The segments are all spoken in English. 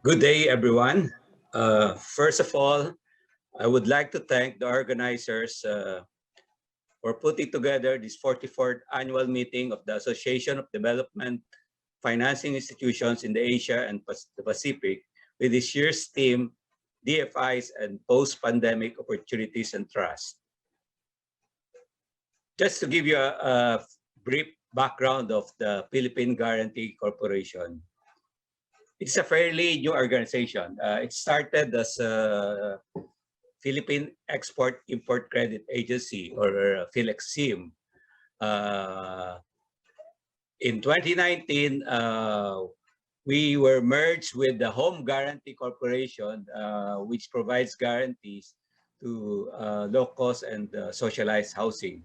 Good day, everyone. First of all, I would like to thank the organizers for putting together this 44th annual meeting of the Association of Development Financing Institutions in the Asia and the Pacific with this year's theme, DFIs and Post-Pandemic Opportunities and Trust. Just to give you a brief background of the Philippine Guarantee Corporation. It's a fairly new organization. It started as a Philippine Export-Import Credit Agency, or PhilExim. In 2019, we were merged with the Home Guarantee Corporation, which provides guarantees to low-cost and socialized housing.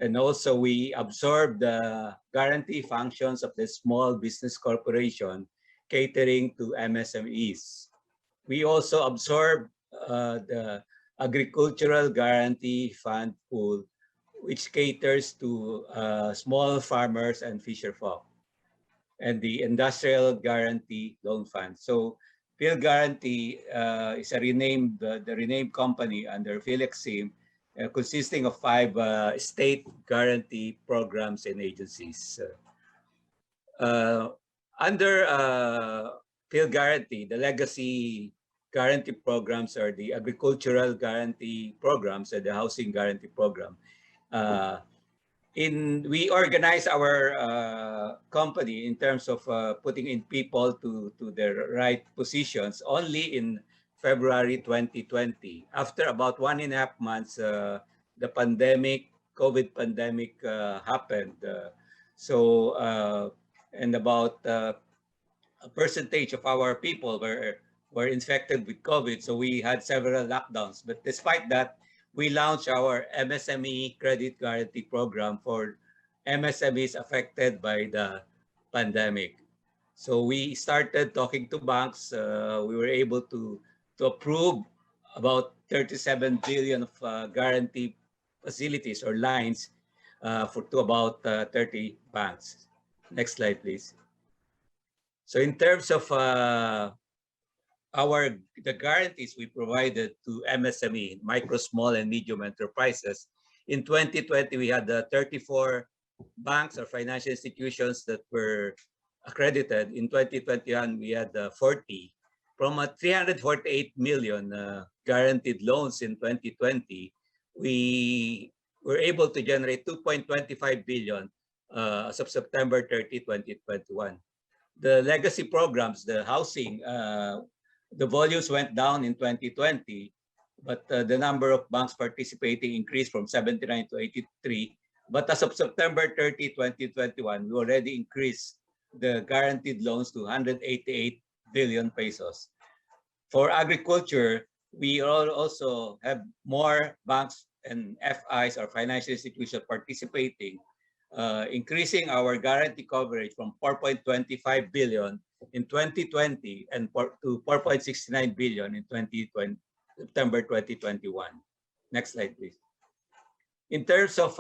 And also, we absorbed the guarantee functions of the Small Business Corporation, catering to MSMEs. We also absorbed the Agricultural Guarantee Fund pool, which caters to small farmers and fisherfolk, and the Industrial Guarantee Loan Fund. So Phil Guarantee is a renamed, the renamed company under PhilExim, consisting of 5 state guarantee programs and agencies. Under Phil Guarantee, the legacy guarantee programs are the Agricultural Guarantee Programs and the Housing Guarantee Program. We organize our company in terms of putting in people to their right positions only in February 2020. After about 1.5 months, the COVID pandemic happened. And about a percentage of our people were infected with COVID, so we had several lockdowns. But despite that, we launched our MSME Credit Guarantee Program for MSMEs affected by the pandemic. So we started talking to banks. We were able to approve about 37 billion of guarantee facilities or lines to about 30 banks. Next slide, please. So in terms of the guarantees we provided to MSME, micro, small, and medium enterprises, in 2020, we had 34 banks or financial institutions that were accredited. In 2021, we had 40. From 348 million guaranteed loans in 2020, we were able to generate 2.25 billion as of September 30, 2021. The legacy programs, the housing, the volumes went down in 2020, but the number of banks participating increased from 79 to 83. But as of September 30, 2021, we already increased the guaranteed loans to 188 billion pesos. For agriculture, we also have more banks and FIs or financial institutions participating, increasing our guarantee coverage from 4.25 billion in 2020 and to 4.69 billion in September 2021. Next slide, please. In terms of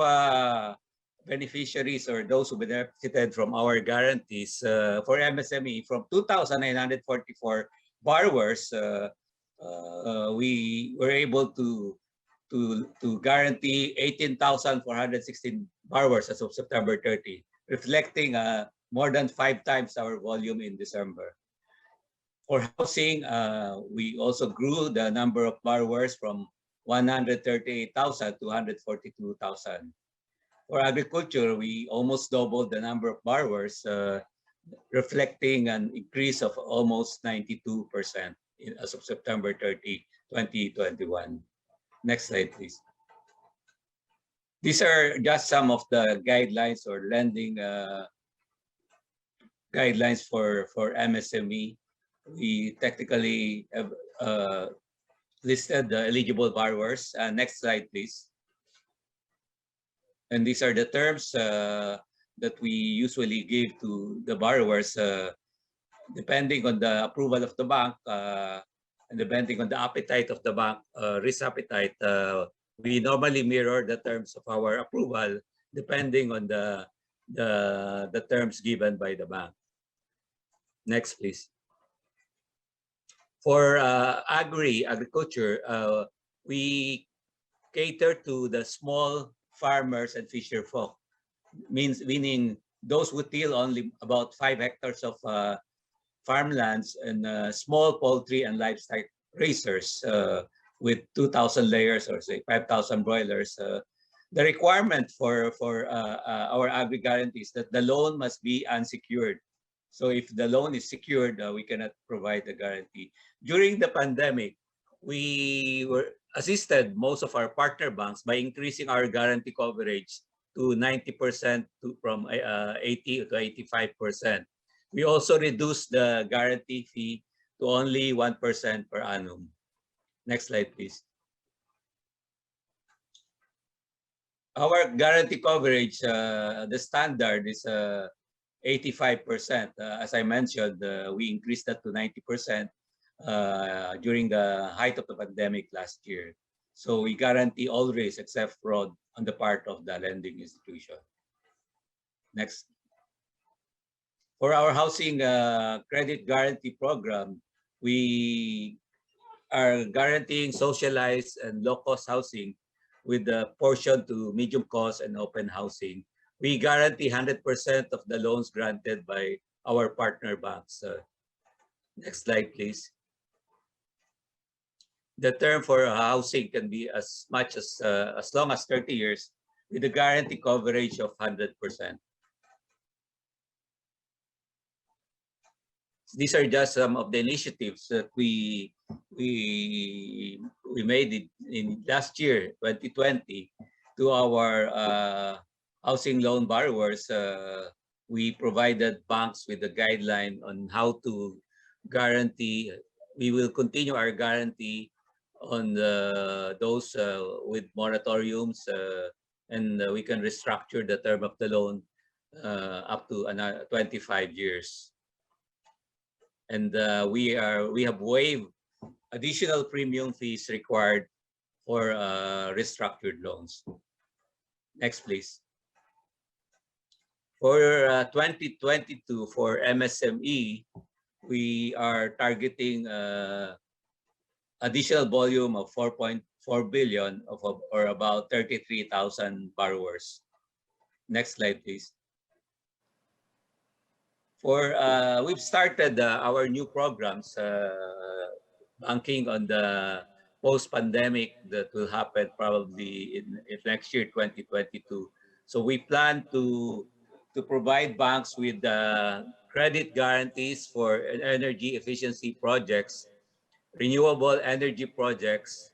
beneficiaries or those who benefited from our guarantees, for MSME, from 2,944 borrowers, we were able to guarantee 18,416 borrowers as of September 30, reflecting more than 5 times our volume in December. For housing, we also grew the number of borrowers from 138,000 to 142,000. For agriculture, we almost doubled the number of borrowers, reflecting an increase of almost 92% as of September 30, 2021. Next slide, please. These are just some of the guidelines or lending guidelines for MSME. We technically have listed the eligible borrowers. Next slide, please. And these are the terms that we usually give to the borrowers, depending on the approval of the bank and depending on the appetite of the bank, risk appetite. We normally mirror the terms of our approval depending on the terms given by the bank. Next, please. For agriculture, we cater to the small farmers and fisher folk, meaning those who till only about 5 hectares of farmlands and small poultry and livestock raisers with 2,000 layers or say 5,000 broilers. The requirement for our agri guarantee is that the loan must be unsecured. So if the loan is secured, we cannot provide the guarantee. During the pandemic, we were assisted most of our partner banks by increasing our guarantee coverage to 90% from 80 to 85%. We also reduced the guarantee fee to only 1% per annum. Next slide, please. Our guarantee coverage, the standard is 85%. As I mentioned, we increased that to 90% during the height of the pandemic last year. So we guarantee all risks except fraud on the part of the lending institution. Next. For our housing credit guarantee program, we are guaranteeing socialized and low-cost housing with the portion to medium cost and open housing. We guarantee 100% of the loans granted by our partner banks. Next slide, please. The term for housing can be as long as 30 years with a guarantee coverage of 100%. These are just some of the initiatives that we made in last year, 2020, to our housing loan borrowers. We provided banks with a guideline on how to guarantee. We will continue our guarantee on those with moratoriums, and we can restructure the term of the loan up to 25 years. And we have waived additional premium fees required for restructured loans. Next, please. For 2022, for MSME, we are targeting additional volume of 4.4 billion or about 33,000 borrowers. Next slide, please. We've started our new programs, banking on the post-pandemic that will happen probably in next year, 2022. So we plan to provide banks with credit guarantees for energy efficiency projects, renewable energy projects,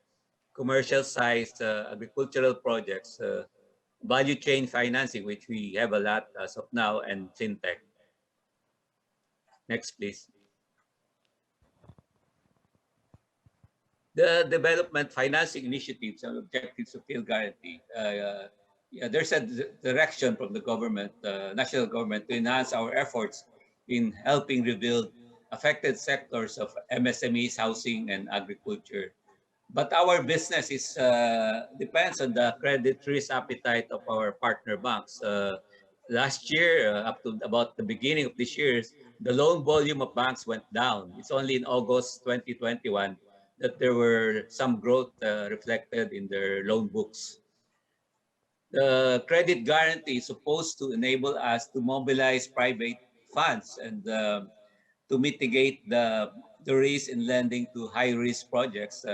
commercial-sized agricultural projects, value chain financing, which we have a lot as of now, and fintech. Next, please. The development financing initiatives and objectives of field guarantee. There's a direction from the government, national government, to enhance our efforts in helping rebuild affected sectors of MSMEs, housing, and agriculture. But our business depends on the credit risk appetite of our partner banks. Last year, up to about the beginning of this year, the loan volume of banks went down. It's only in August 2021 that there were some growth reflected in their loan books. The credit guarantee is supposed to enable us to mobilize private funds and to mitigate the risk in lending to high-risk projects,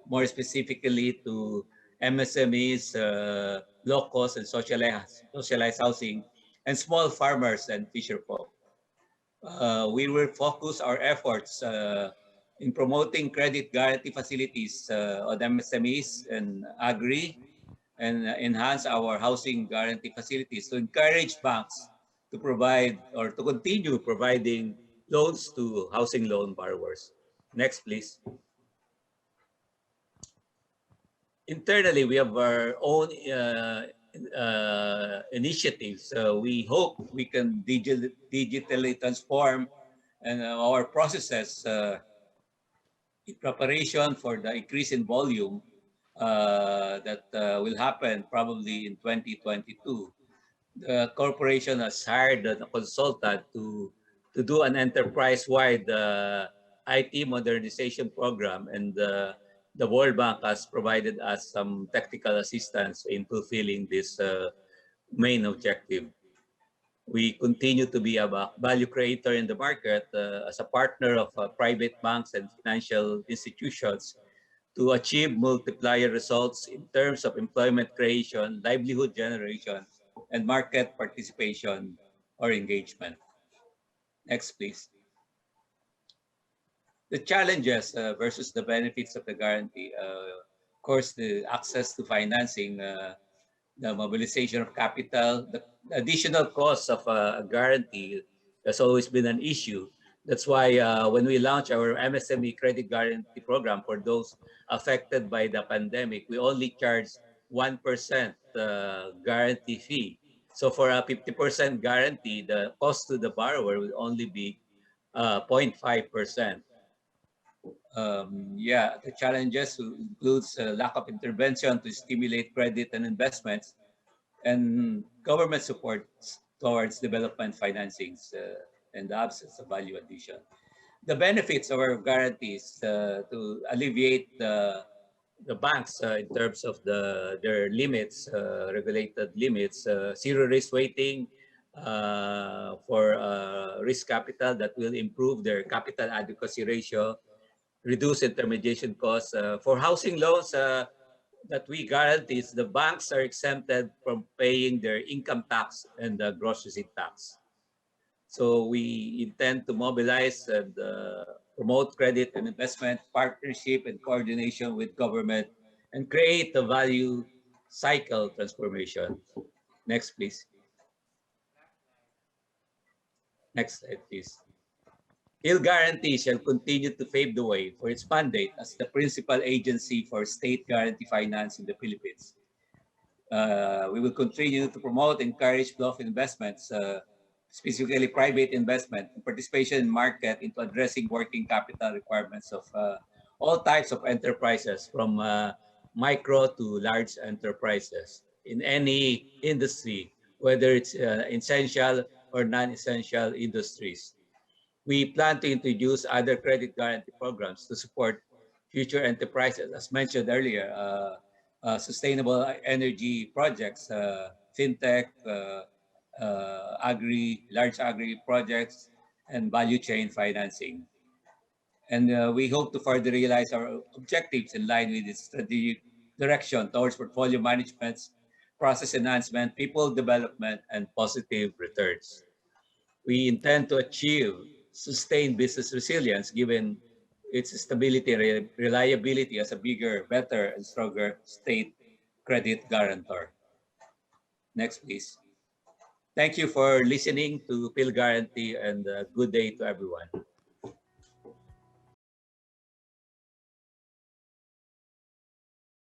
more specifically to MSMEs, low-cost and socialized housing, and small farmers and fisher folk. We will focus our efforts in promoting credit guarantee facilities on MSMEs and agri, and enhance our housing guarantee facilities to encourage banks to provide or to continue providing loans to housing loan borrowers. Next, please. Internally, we have our own initiatives. We hope we can digitally transform our processes in preparation for the increase in volume that will happen probably in 2022. The corporation has hired a consultant to do an enterprise-wide IT modernization program, and the World Bank has provided us some technical assistance in fulfilling this main objective. We continue to be a value creator in the market as a partner of private banks and financial institutions to achieve multiplier results in terms of employment creation, livelihood generation, and market participation or engagement. Next, please. The challenges versus the benefits of the guarantee. Of course, the access to financing, the mobilization of capital, the additional cost of a guarantee has always been an issue. That's why when we launched our MSME credit guarantee program for those affected by the pandemic, we only charge 1% guarantee fee. So for a 50% guarantee, the cost to the borrower will only be 0.5%. Yeah, the challenges includes lack of intervention to stimulate credit and investments, and government support towards development financings and the absence of value addition. The benefits of our guarantees to alleviate the banks in terms of their limits, regulated limits, zero risk weighting for risk capital that will improve their capital adequacy ratio, reduce intermediation costs. For housing loans that we guarantee, the banks are exempted from paying their income tax and the gross receipt tax. So we intend to mobilize and promote credit and investment partnership and coordination with government and create a value cycle transformation. Next, please. Next slide, please. Hill Guarantee shall continue to pave the way for its mandate as the principal agency for state guarantee finance in the Philippines. We will continue to promote and encourage flow of investments, specifically private investment and participation in market into addressing working capital requirements of all types of enterprises, from micro to large enterprises in any industry, whether it's essential or non-essential industries. We plan to introduce other credit guarantee programs to support future enterprises, as mentioned earlier, sustainable energy projects, fintech, large agri projects, and value chain financing. And we hope to further realize our objectives in line with its strategic direction towards portfolio management, process enhancement, people development, and positive returns. We intend to achieve sustained business resilience given its stability and reliability as a bigger, better, and stronger state credit guarantor. Next, please. Thank you for listening to Phil Guarantee, and good day to everyone.